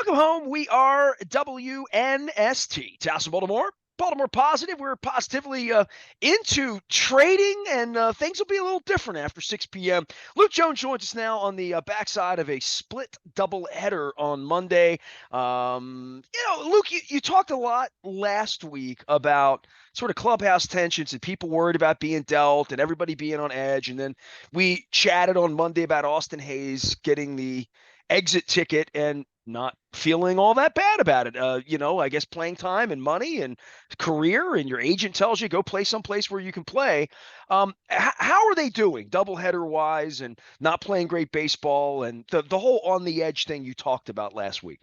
Welcome home. We are WNST, Towson, Baltimore. Baltimore Positive. We're positively into trading, and things will be a little different after 6 p.m. Luke Jones joins us now on the backside of a split doubleheader on Monday. Luke, you talked a lot last week about sort of clubhouse tensions and people worried about being dealt and everybody being on edge. And then we chatted on Monday about Austin Hayes getting the exit ticket and not feeling all that bad about it. I guess playing time and money and career, and your agent tells you go play someplace where you can play. How are they doing doubleheader wise and not playing great baseball and the whole on the edge thing you talked about last week?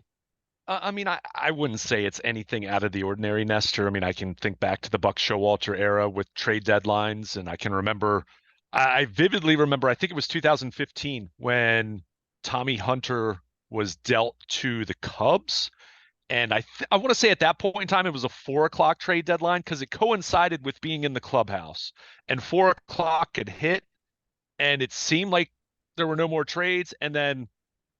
I wouldn't say it's anything out of the ordinary, Nestor. I can think back to the Buck Showalter era with trade deadlines, and I vividly remember, I think it was 2015 when Tommy Hunter was dealt to the Cubs. And I want to say at that point in time, it was a 4 o'clock trade deadline because it coincided with being in the clubhouse. And 4 o'clock had hit, and it seemed like there were no more trades. And then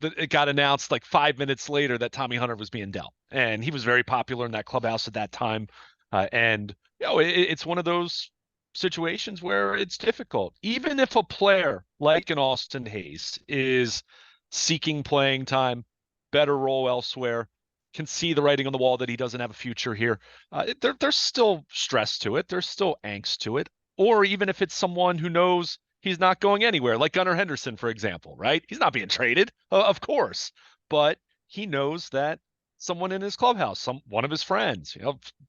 it got announced like 5 minutes later that Tommy Hunter was being dealt. And he was very popular in that clubhouse at that time. It's one of those situations where it's difficult. Even if a player like an Austin Hayes is seeking playing time, better role elsewhere, can see the writing on the wall that he doesn't have a future here. There's still stress to it. There's still angst to it. Or even if it's someone who knows he's not going anywhere, like Gunnar Henderson, for example, right? He's not being traded, of course, but he knows that someone in his clubhouse, one of his friends,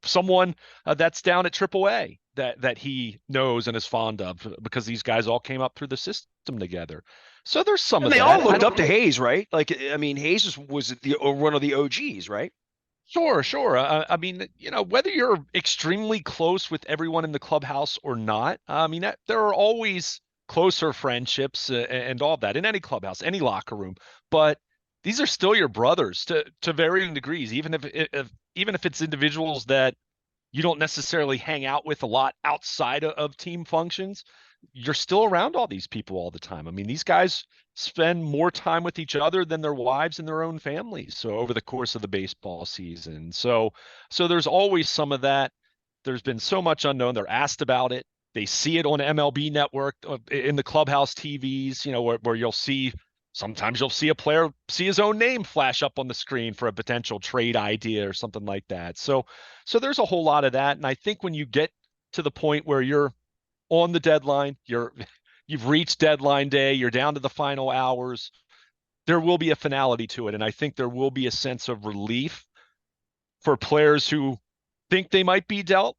someone that's down at AAA that he knows and is fond of because these guys all came up through the system together. So there's some And of they that. all looked up to Hayes, right? Hayes was one of the OGs, right? Sure, sure. Whether you're extremely close with everyone in the clubhouse or not, there are always closer friendships and all that in any clubhouse, any locker room. But these are still your brothers to varying degrees, even if it's individuals that you don't necessarily hang out with a lot outside of team functions. You're still around all these people all the time. These guys spend more time with each other than their wives and their own families. So over the course of the baseball season. So there's always some of that. There's been so much unknown. They're asked about it. They see it on MLB Network in the clubhouse TVs, where sometimes you'll see a player see his own name flash up on the screen for a potential trade idea or something like that. So there's a whole lot of that. And I think when you get to the point where you're on the deadline, you've reached deadline day, you're down to the final hours, there will be a finality to it. And I think there will be a sense of relief for players who think they might be dealt,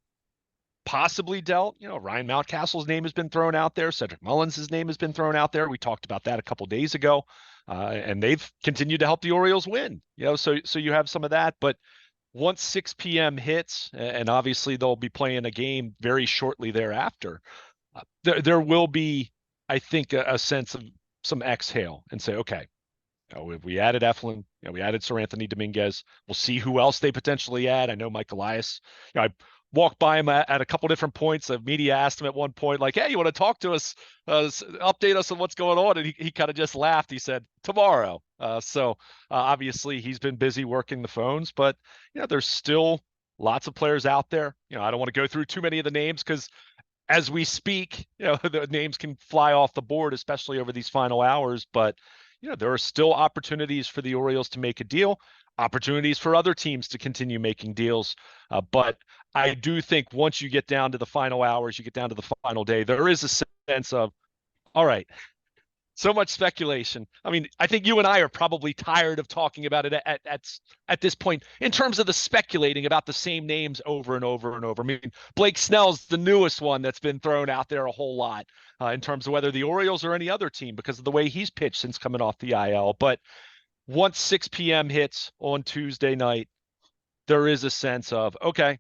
possibly dealt. Ryan Mountcastle's name has been thrown out there. Cedric Mullins' name has been thrown out there. We talked about that a couple days ago. And they've continued to help the Orioles win. So you have some of that. But once 6 p.m. hits, and obviously they'll be playing a game very shortly thereafter, there will be, I think, a sense of some exhale and say, okay, we added Eflin, we added Sir Anthony Dominguez. We'll see who else they potentially add. I know Mike Elias. I walked by him at a couple different points. The media asked him at one point, like, hey, you want to talk to us, update us on what's going on? And he kind of just laughed. He said, tomorrow. Obviously he's been busy working the phones, but there's still lots of players out there. I don't want to go through too many of the names because as we speak, the names can fly off the board, especially over these final hours. But there are still opportunities for the Orioles to make a deal, opportunities for other teams to continue making deals. But I do think once you get down to the final hours, you get down to the final day, there is a sense of, all right, so much speculation. I think you and I are probably tired of talking about it at this point in terms of the speculating about the same names over and over and over. Blake Snell's the newest one that's been thrown out there a whole lot in terms of whether the Orioles or any other team because of the way he's pitched since coming off the IL. But once 6 p.m. hits on Tuesday night, there is a sense of, okay,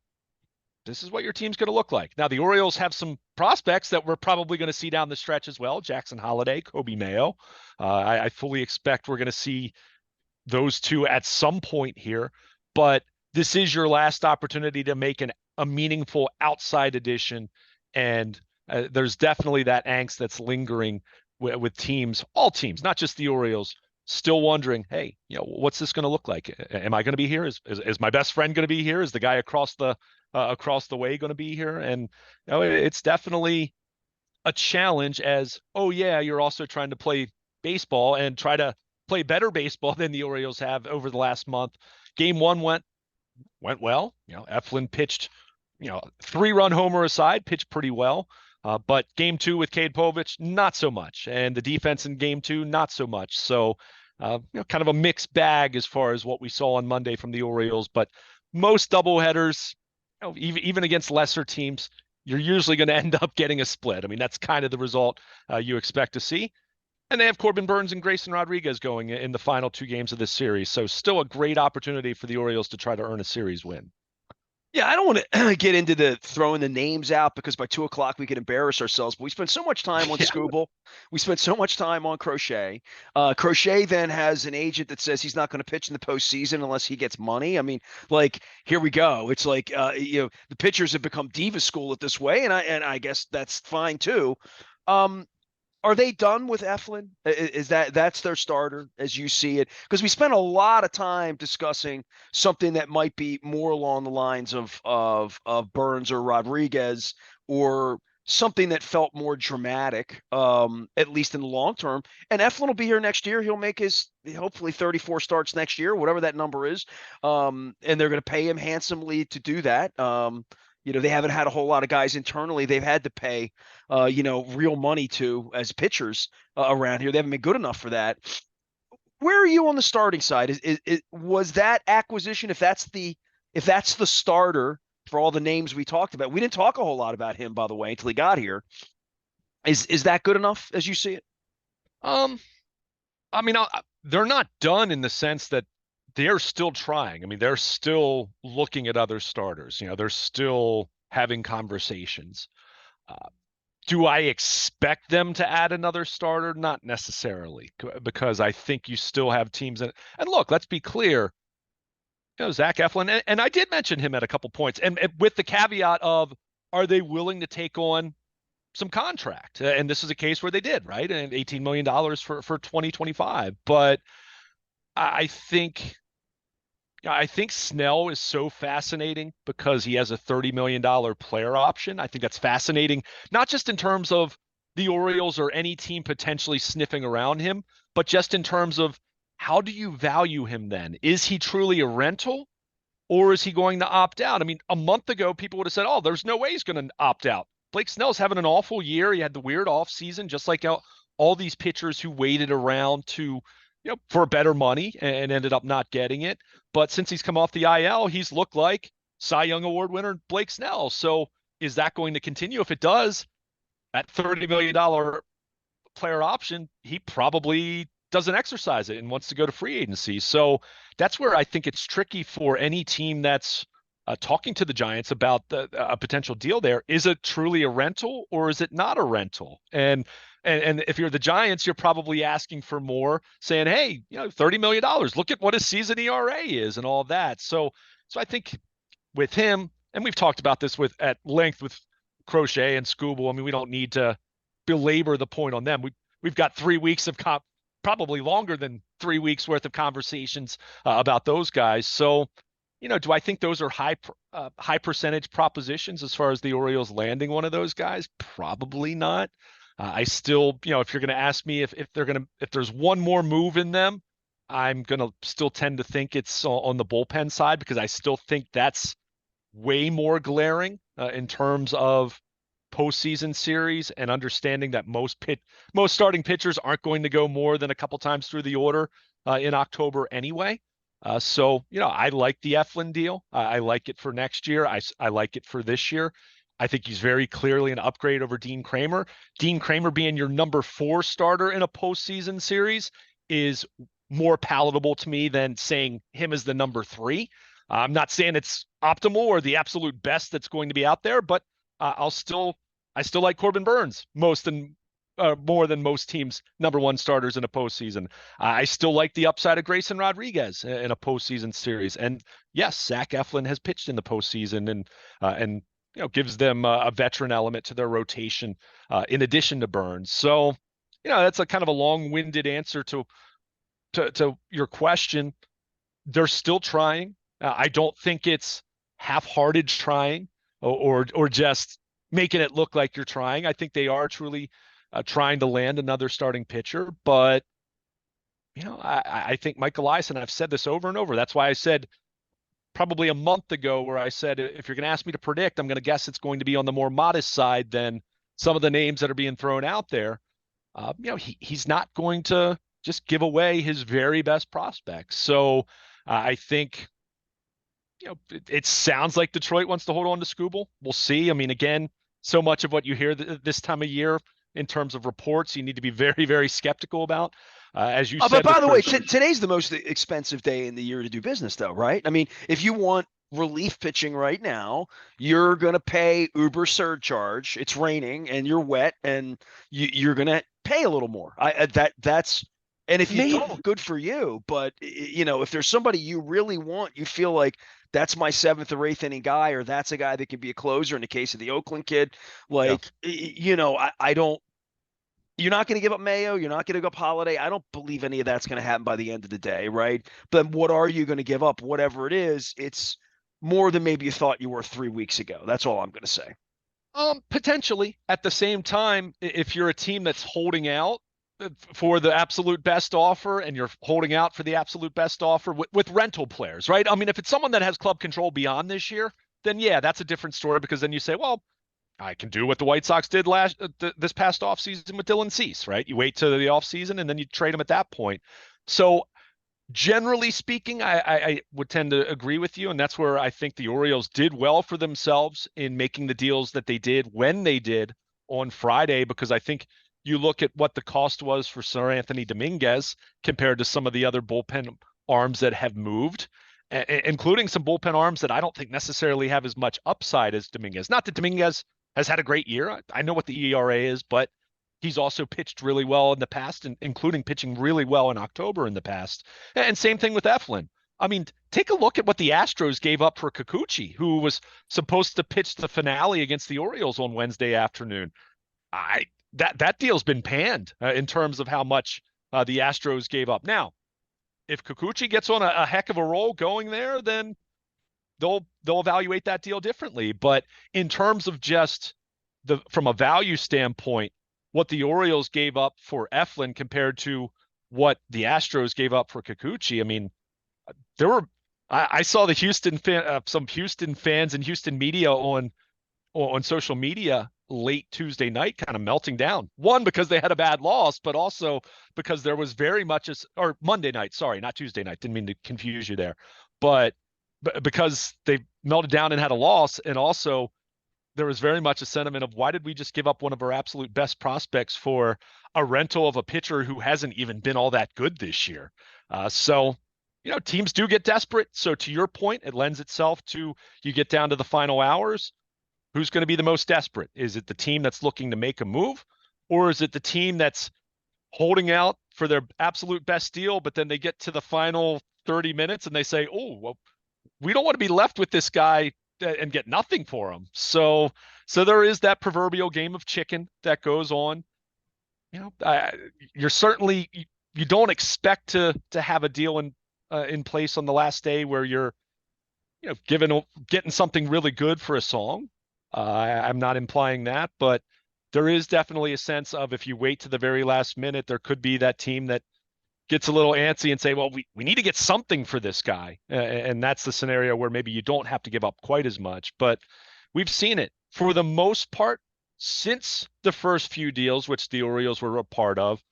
this is what your team's going to look like. Now, the Orioles have some prospects that we're probably going to see down the stretch as well. Jackson Holliday, Kobe Mayo. I fully expect we're going to see those two at some point here. But this is your last opportunity to make a meaningful outside addition. And there's definitely that angst that's lingering with teams, all teams, not just the Orioles, still wondering, hey, what's this going to look like? Am I going to be here? Is my best friend going to be here? Is the guy across the way going to be here? And it's definitely a challenge as, oh yeah, you're also trying to play baseball and try to play better baseball than the Orioles have over the last month. Game one went well. Eflin pitched, 3-run homer aside, pitched pretty well. But game two with Cade Povich, not so much. And the defense in game two, not so much. So, kind of a mixed bag as far as what we saw on Monday from the Orioles. But most doubleheaders, even against lesser teams, you're usually going to end up getting a split. I mean, that's kind of the result you expect to see. And they have Corbin Burnes and Grayson Rodriguez going in the final two games of this series. So still a great opportunity for the Orioles to try to earn a series win. Yeah, I don't want to get into the throwing the names out because by 2 o'clock we could embarrass ourselves. But we spent so much time on Yeah. Scooble. We spent so much time on Crochet. Crochet then has an agent that says he's not going to pitch in the postseason unless he gets money. I mean, like here we go. It's like the pitchers have become diva school at this way, and I guess that's fine too. Um, are they done with Eflin? Is that's their starter as you see it? Because we spent a lot of time discussing something that might be more along the lines of Burnes or Rodriguez, or something that felt more dramatic, at least in the long term. And Eflin will be here next year. He'll make his hopefully 34 starts next year, whatever that number is. And they're going to pay him handsomely to do that. They haven't had a whole lot of guys internally they've had to pay, real money to as pitchers around here. They haven't been good enough for that. Where are you on the starting side? Was that acquisition, if that's the starter for all the names we talked about? We didn't talk a whole lot about him, by the way, until he got here. Is that good enough as you see it? Um, I mean, they're not done in the sense that they're still trying. I mean, they're still looking at other starters. They're still having conversations. Uh, do I expect them to add another starter? Not necessarily, because I think you still have teams. And look, let's be clear. Zach Eflin, and I did mention him at a couple points, and with the caveat of, are they willing to take on some contract? And this is a case where they did, right? And $18 million for 2025. But I think Snell is so fascinating because he has a $30 million player option. I think that's fascinating, not just in terms of the Orioles or any team potentially sniffing around him, but just in terms of, how do you value him then? Is he truly a rental, or is he going to opt out? I mean, a month ago, people would have said, oh, there's no way he's going to opt out. Blake Snell's having an awful year. He had the weird off season, just like all these pitchers who waited around to, for better money and ended up not getting it. But since he's come off the IL, he's looked like Cy Young Award winner Blake Snell. So is that going to continue? If it does, at $30 million player option, he probably doesn't exercise it and wants to go to free agency. So that's where I think it's tricky for any team that's talking to the Giants about a potential deal there. Is it truly a rental, or is it not a rental? And if you're the Giants, you're probably asking for more, saying, hey, $30 million, look at what his season ERA is and all that. So I think with him, and we've talked about this at length with Crochet and Scooble. I mean, we don't need to belabor the point on them. We've got 3 weeks of probably longer than 3 weeks worth of conversations about those guys. So, do I think those are high percentage propositions as far as the Orioles landing one of those guys? Probably not. I still, if you're going to ask me if there's one more move in them, I'm going to still tend to think it's on the bullpen side, because I still think that's way more glaring in terms of postseason series, and understanding that most starting pitchers aren't going to go more than a couple times through the order in October anyway. So I like the Eflin deal. I like it for next year. I like it for this year. I think he's very clearly an upgrade over Dean Kramer. Dean Kramer being your number 4 starter in a postseason series is more palatable to me than saying him as the number 3. I'm not saying it's optimal or the absolute best that's going to be out there, but I still like Corbin Burnes more than most teams' number 1 starters in a postseason. I still like the upside of Grayson Rodriguez in a postseason series. And yes, Zach Eflin has pitched in the postseason and gives them a veteran element to their rotation in addition to Burnes. So that's a kind of a long-winded answer to to your question, they're still trying. I don't think it's half-hearted trying or just making it look like you're trying. I think they are truly trying to land another starting pitcher. But I think Mike Elias, and I've said this over and over. That's why I said probably a month ago, where I said if you're going to ask me to predict, I'm going to guess it's going to be on the more modest side than some of the names that are being thrown out there. He's not going to just give away his very best prospects. So I think, it sounds like Detroit wants to hold on to Skubal. We'll see. I mean, again, so much of what you hear this time of year in terms of reports, you need to be very, very skeptical about. As you But said, by with the way, Kershaw, today's the most expensive day in the year to do business, though, right? I mean, if you want relief pitching right now, you're going to pay Uber surcharge. It's raining and you're wet, and you're going to pay a little more. That's and if you maybe, don't, good for you. But if there's somebody you really want, you feel like that's my seventh or eighth inning guy, or that's a guy that can be a closer. In the case of the Oakland kid, yeah. like I don't. You're not going to give up Mayo. You're not going to give up Holiday. I don't believe any of that's going to happen by the end of the day, right? But what are you going to give up? Whatever it is, it's more than maybe you thought you were 3 weeks ago. That's all I'm going to say. Potentially. At the same time, if you're a team that's holding out for the absolute best offer, and you're holding out for the absolute best offer with rental players, right? I mean, if it's someone that has club control beyond this year, then yeah, that's a different story, because then you say, well, I can do what the White Sox did this past offseason with Dylan Cease, right? You wait till the offseason and then you trade him at that point. So generally speaking, I would tend to agree with you. And that's where I think the Orioles did well for themselves in making the deals that they did when they did on Friday, because I think you look at what the cost was for Sir Anthony Dominguez compared to some of the other bullpen arms that have moved, including some bullpen arms that I don't think necessarily have as much upside as Dominguez. Not that Dominguez has had a great year. I know what the ERA is, but he's also pitched really well in the past, and including pitching really well in October in the past. And same thing with Eflin. I mean, take a look at what the Astros gave up for Kikuchi, who was supposed to pitch the finale against the Orioles on Wednesday afternoon. I that deal's been panned in terms of how much the Astros gave up. Now, if Kikuchi gets on a heck of a roll going there, then they'll evaluate that deal differently. But in terms of just from a value standpoint, what the Orioles gave up for Eflin compared to what the Astros gave up for Kikuchi, I mean, there were I saw the some Houston fans and Houston media on social media late Tuesday night kind of melting down. One, because they had a bad loss, but also because there was very much or Monday night, sorry, not Tuesday night. Didn't mean to confuse you there. But because they melted down and had a loss, and also there was very much a sentiment of, why did we just give up one of our absolute best prospects for a rental of a pitcher who hasn't even been all that good this year? So teams do get desperate. So to your point, it lends itself to, you get down to the final hours. Who's going to be the most desperate? Is it the team that's looking to make a move, or is it the team that's holding out for their absolute best deal, but then they get to the final 30 minutes and they say, oh, well, we don't want to be left with this guy and get nothing for him. So there is that proverbial game of chicken that goes on. You're certainly, you don't expect to have a deal in place on the last day where you're getting something really good for a song. I'm not implying that, but there is definitely a sense of, if you wait to the very last minute, there could be that team that gets a little antsy and say, well, we need to get something for this guy. And that's the scenario where maybe you don't have to give up quite as much. But we've seen it for the most part since the first few deals, which the Orioles were a part of.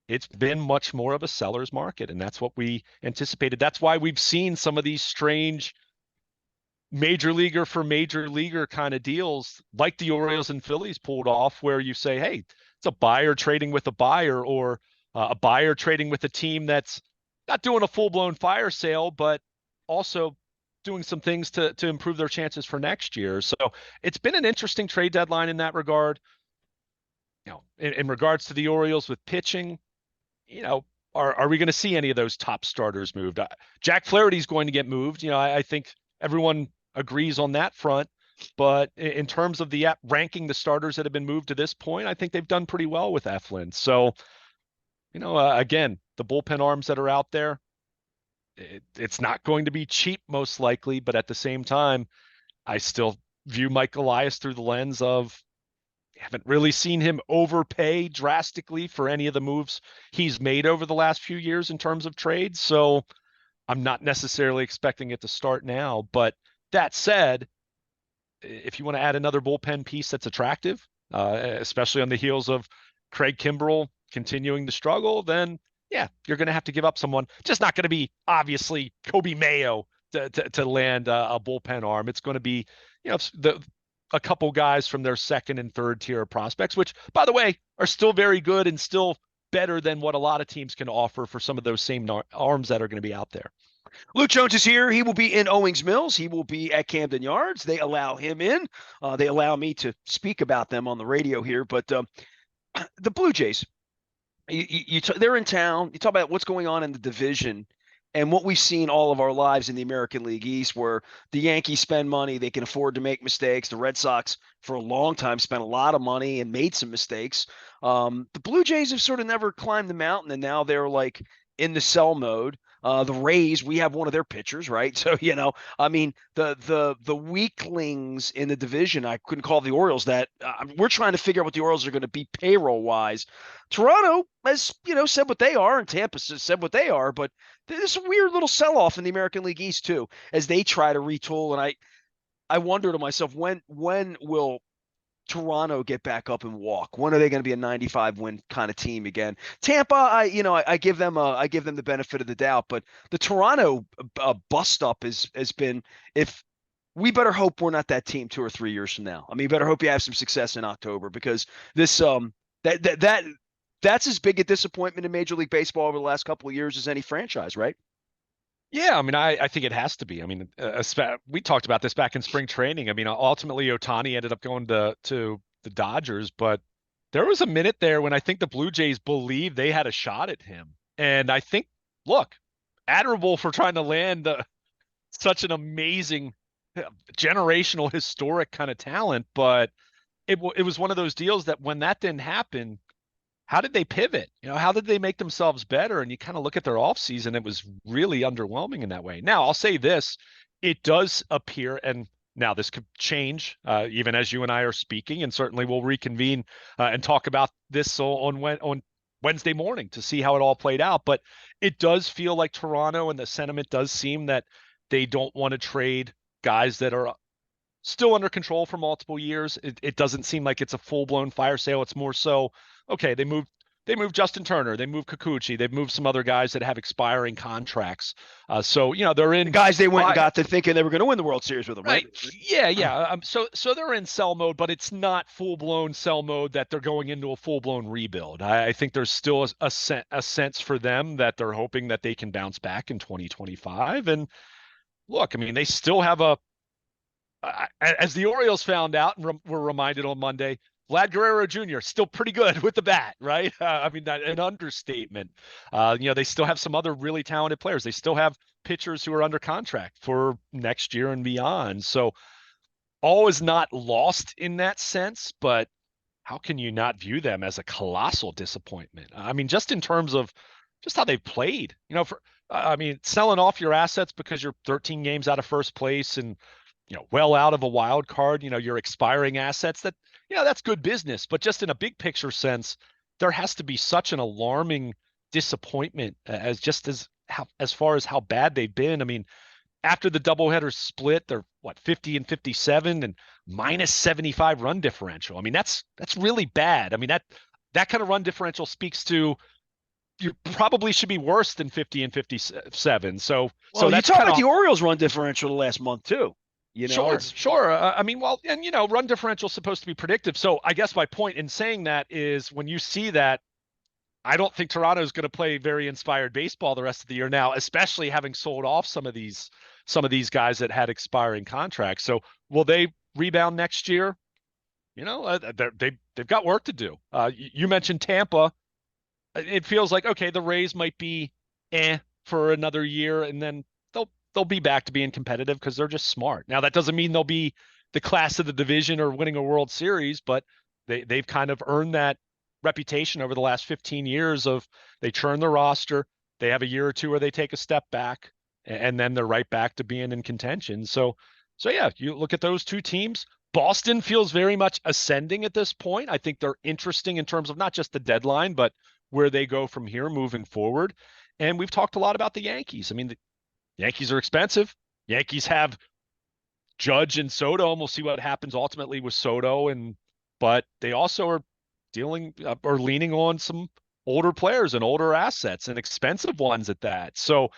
It's been much more of a seller's market, and that's what we anticipated. That's why we've seen some of these strange major leaguer for major leaguer kind of deals, like the Orioles and Phillies pulled off, where you say, hey, it's a buyer trading with a buyer, or a buyer trading with a team that's not doing a full-blown fire sale, but also doing some things to improve their chances for next year. So it's been an interesting trade deadline in that regard. In regards to the Orioles with pitching, are we going to see any of those top starters moved? Jack Flaherty's going to get moved. I think everyone agrees on that front. But in terms of the ranking the starters that have been moved to this point, I think they've done pretty well with Eflin. So, Again, the bullpen arms that are out there, it's not going to be cheap most likely, but at the same time, I still view Mike Elias through the lens of haven't really seen him overpay drastically for any of the moves he's made over the last few years in terms of trades. So I'm not necessarily expecting it to start now. But that said, if you want to add another bullpen piece that's attractive, especially on the heels of Craig Kimbrell continuing to struggle, then yeah, you're going to have to give up someone. Just not going to be obviously Kobe Mayo to land a bullpen arm. It's going to be, a couple guys from their second and third tier prospects, which, by the way, are still very good and still better than what a lot of teams can offer for some of those same arms that are going to be out there. Luke Jones is here. He will be in Owings Mills. He will be at Camden Yards. They allow him in. They allow me to speak about them on the radio here. But the Blue Jays, they're in town. You talk about what's going on in the division and what we've seen all of our lives in the American League East, where the Yankees spend money, they can afford to make mistakes. The Red Sox, for a long time, spent a lot of money and made some mistakes. The Blue Jays have sort of never climbed the mountain, and now they're like in the sell mode. The Rays, we have one of their pitchers, right? So, I mean, the weaklings in the division, I couldn't call the Orioles that. We're trying to figure out what the Orioles are going to be payroll wise. Toronto has, said what they are, and Tampa has said what they are, but there's a weird little sell off in the American League East too, as they try to retool. And I wonder to myself, when will Toronto get back up and walk? When are they going to be a 95 win kind of team again? Tampa, I give them the benefit of the doubt, but the Toronto bust up has been, if we better hope we're not that team 2 or 3 years from now. I mean, you better hope you have some success in October, because this that's as big a disappointment in Major League Baseball over the last couple of years as any franchise, right? Yeah, I mean, I think it has to be. I mean, we talked about this back in spring training. I mean, ultimately, Ohtani ended up going to the Dodgers, but there was a minute there when I think the Blue Jays believed they had a shot at him. And I think, look, admirable for trying to land such an amazing, generational, historic kind of talent. But it was one of those deals that when that didn't happen, how did they pivot? How did they make themselves better? And you kind of look at their offseason, it was really underwhelming in that way. Now, I'll say this, it does appear, and now this could change even as you and I are speaking, and certainly we'll reconvene and talk about this on Wednesday morning to see how it all played out. But it does feel like Toronto, and the sentiment does seem that they don't want to trade guys that are still under control for multiple years. It doesn't seem like it's a full-blown fire sale. It's more so, okay, they moved Justin Turner, they moved Kikuchi, they've moved some other guys that have expiring contracts. So they're in, the guys they went and got to thinking they were going to win the World Series with them, right? Yeah. So they're in sell mode, but it's not full-blown sell mode that they're going into a full-blown rebuild. I think there's still a sense for them that they're hoping that they can bounce back in 2025. And look, I mean, they still have as the Orioles found out and were reminded on Monday, Vlad Guerrero Jr. still pretty good with the bat, right? I mean, that an understatement. They still have some other really talented players. They still have pitchers who are under contract for next year and beyond. So all is not lost in that sense, but how can you not view them as a colossal disappointment? I mean, just in terms of just how they've played, selling off your assets because you're 13 games out of first place and well out of a wild card, your expiring assets, that's good business. But just in a big picture sense, there has to be such an alarming disappointment as far as how bad they've been. I mean, after the doubleheader split, they're 50 and 57 and minus 75 run differential. I mean, that's really bad. I mean, that kind of run differential speaks to you probably should be worse than 50 and 57. So you that's talk about the Orioles run differential the last month too. Sure. Run differential is supposed to be predictive. So I guess my point in saying that is when you see that, I don't think Toronto is going to play very inspired baseball the rest of the year now, especially having sold off some of these guys that had expiring contracts. So will they rebound next year? They've got work to do. You mentioned Tampa. It feels like, okay, the Rays might be for another year, and then they'll be back to being competitive because they're just smart. Now, that doesn't mean they'll be the class of the division or winning a World Series, but they've kind of earned that reputation over the last 15 years of they churn the roster, they have a year or two where they take a step back, and then they're right back to being in contention. So yeah, you look at those two teams. Boston feels very much ascending at this point. I think they're interesting in terms of not just the deadline, but where they go from here moving forward. And we've talked a lot about the Yankees. I mean, the Yankees are expensive. Yankees have Judge and Soto, and we'll see what happens ultimately with Soto. But they also are dealing or leaning on some older players and older assets and expensive ones at that. So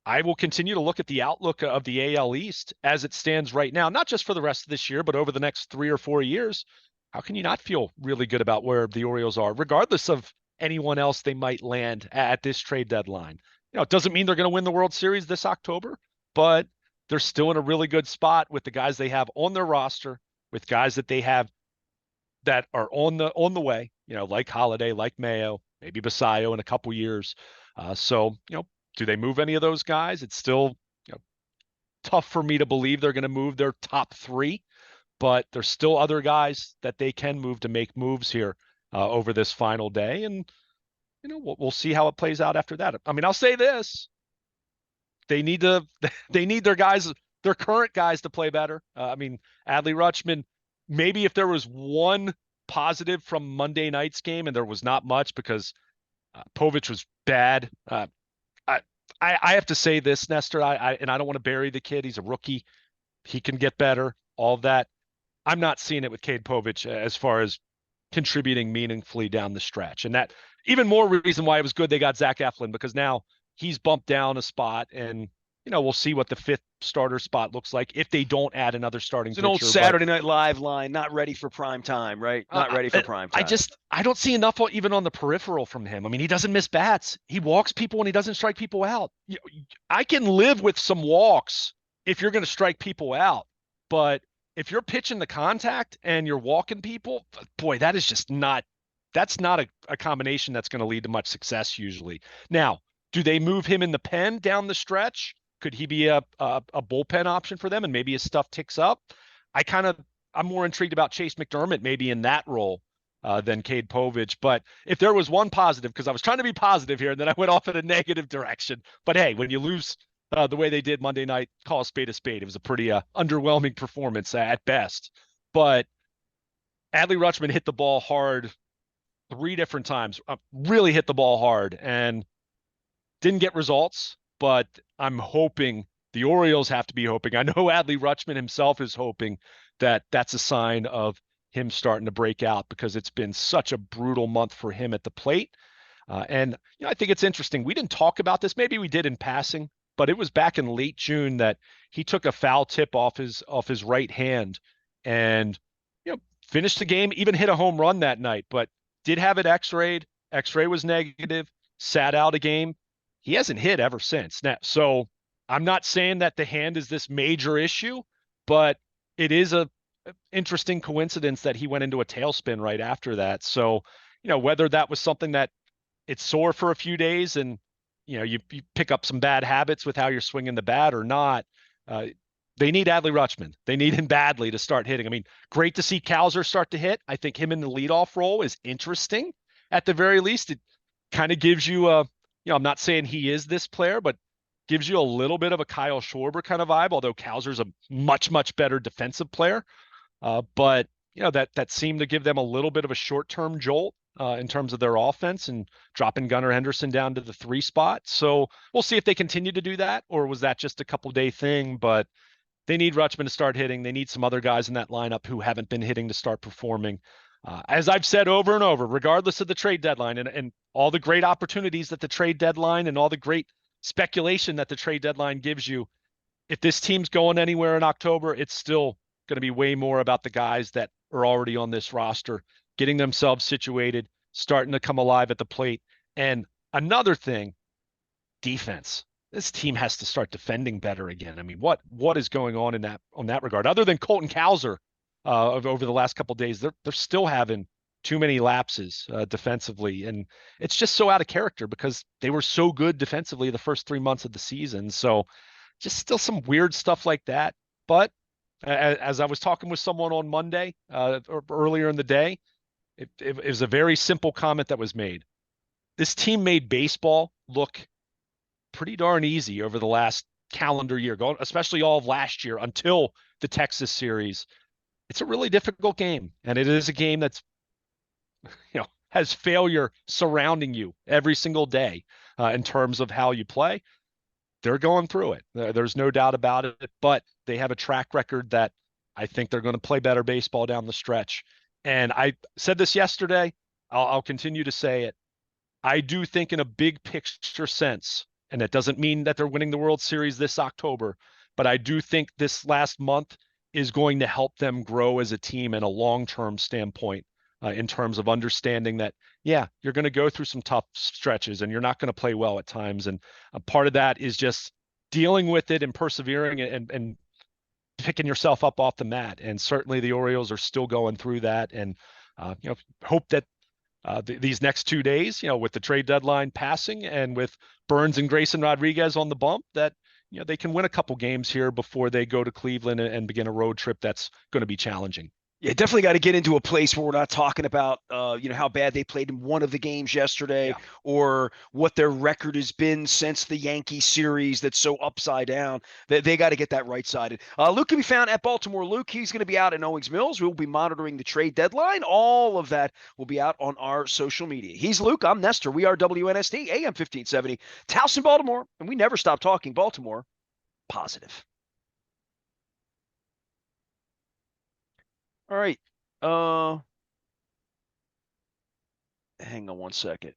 I will continue to look at the outlook of the AL East as it stands right now, not just for the rest of this year, but over the next 3 or 4 years. How can you not feel really good about where the Orioles are, regardless of anyone else they might land at this trade deadline? It doesn't mean they're going to win the World Series this October, but they're still in a really good spot with the guys they have on their roster, with guys that they have that are on the way, like Holiday, like Mayo, maybe Basayo in a couple years. So, do they move any of those guys? It's still tough for me to believe they're going to move their top three, but there's still other guys that they can move to make moves here over this final day. And, we'll see how it plays out after that. I mean, I'll say this. They need to, they need their guys, their current guys to play better. I mean, Adley Rutschman, maybe if there was one positive from Monday night's game, and there was not much because Povich was bad. I, I have to say this, Nestor, and I don't want to bury the kid. He's a rookie. He can get better, all of that. I'm not seeing it with Cade Povich as far as contributing meaningfully down the stretch. And that even more reason why it was good they got Zach Eflin, because now he's bumped down a spot, and we'll see what the fifth starter spot looks like if they don't add another starting It's an pitcher. old Saturday Night Live line, not ready for prime time, right? Not ready for prime time. I don't see enough even on the peripheral from him. I mean, he doesn't miss bats. He walks people and he doesn't strike people out. I can live with some walks if you're going to strike people out, but if you're pitching the contact and you're walking people, boy, that's not a combination that's going to lead to much success usually. Now, do they move him in the pen down the stretch? Could he be a bullpen option for them and maybe his stuff ticks up? I'm more intrigued about Chase McDermott maybe in that role than Cade Povich. But if there was one positive, because I was trying to be positive here and then I went off in a negative direction. But hey, when you lose the way they did Monday night, call a spade a spade. It was a pretty underwhelming performance at best. But Adley Rutschman hit the ball hard 3 different times, really hit the ball hard, and didn't get results. But I'm hoping the Orioles have to be hoping. I know Adley Rutschman himself is hoping that that's a sign of him starting to break out, because it's been such a brutal month for him at the plate. And I think it's interesting. We didn't talk about this. Maybe we did in passing, but it was back in late June that he took a foul tip off his right hand and finished the game, even hit a home run that night, but did have it x-rayed. X-ray was negative, sat out a game. He hasn't hit ever since. Now, so I'm not saying that the hand is this major issue, but it is a interesting coincidence that he went into a tailspin right after that. So, whether that was something that it's sore for a few days and, you pick up some bad habits with how you're swinging the bat or not, they need Adley Rutschman. They need him badly to start hitting. I mean, great to see Cowser start to hit. I think him in the leadoff role is interesting. At the very least, it kind of gives you I'm not saying he is this player, but gives you a little bit of a Kyle Schwarber kind of vibe, although Cowser's a much, much better defensive player. But that seemed to give them a little bit of a short-term jolt in terms of their offense and dropping Gunnar Henderson down to the 3 spot. So we'll see if they continue to do that, or was that just a couple-day thing? But they need Rutschman to start hitting. They need some other guys in that lineup who haven't been hitting to start performing. As I've said over and over, regardless of the trade deadline and all the great opportunities that the trade deadline and all the great speculation that the trade deadline gives you, if this team's going anywhere in October, it's still going to be way more about the guys that are already on this roster, getting themselves situated, starting to come alive at the plate. And another thing, defense. This team has to start defending better again. I mean, what is going on in that regard? Other than Colton Cowser over the last couple of days, they're still having too many lapses defensively, and it's just so out of character because they were so good defensively the first 3 months of the season. So just still some weird stuff like that. But as I was talking with someone on Monday or earlier in the day, It was a very simple comment that was made. This team made baseball look pretty darn easy over the last calendar year, especially all of last year until the Texas series. It's a really difficult game, and it is a game that's has failure surrounding you every single day in terms of how you play. They're going through it. There's no doubt about it, but they have a track record that I think they're going to play better baseball down the stretch. And I said this yesterday. I'll continue to say it. I do think in a big picture sense, and it doesn't mean that they're winning the World Series this October, but I do think this last month is going to help them grow as a team in a long-term standpoint in terms of understanding that, yeah, you're going to go through some tough stretches and you're not going to play well at times. And a part of that is just dealing with it and persevering and picking yourself up off the mat. And certainly the Orioles are still going through that. And, hope that these next 2 days, with the trade deadline passing and with Burns and Grayson Rodriguez on the bump, that they can win a couple games here before they go to Cleveland and begin a road trip that's going to be challenging. Yeah, definitely got to get into a place where we're not talking about, how bad they played in one of the games yesterday, Yeah. or what their record has been since the Yankee series that's so upside down. They got to get that right-sided. Luke can be found at Baltimore Luke. He's going to be out in Owings Mills. We'll be monitoring the trade deadline. All of that will be out on our social media. He's Luke. I'm Nestor. We are WNST, AM 1570, Towson, Baltimore, and we never stop talking Baltimore positive. All right. Hang on one second.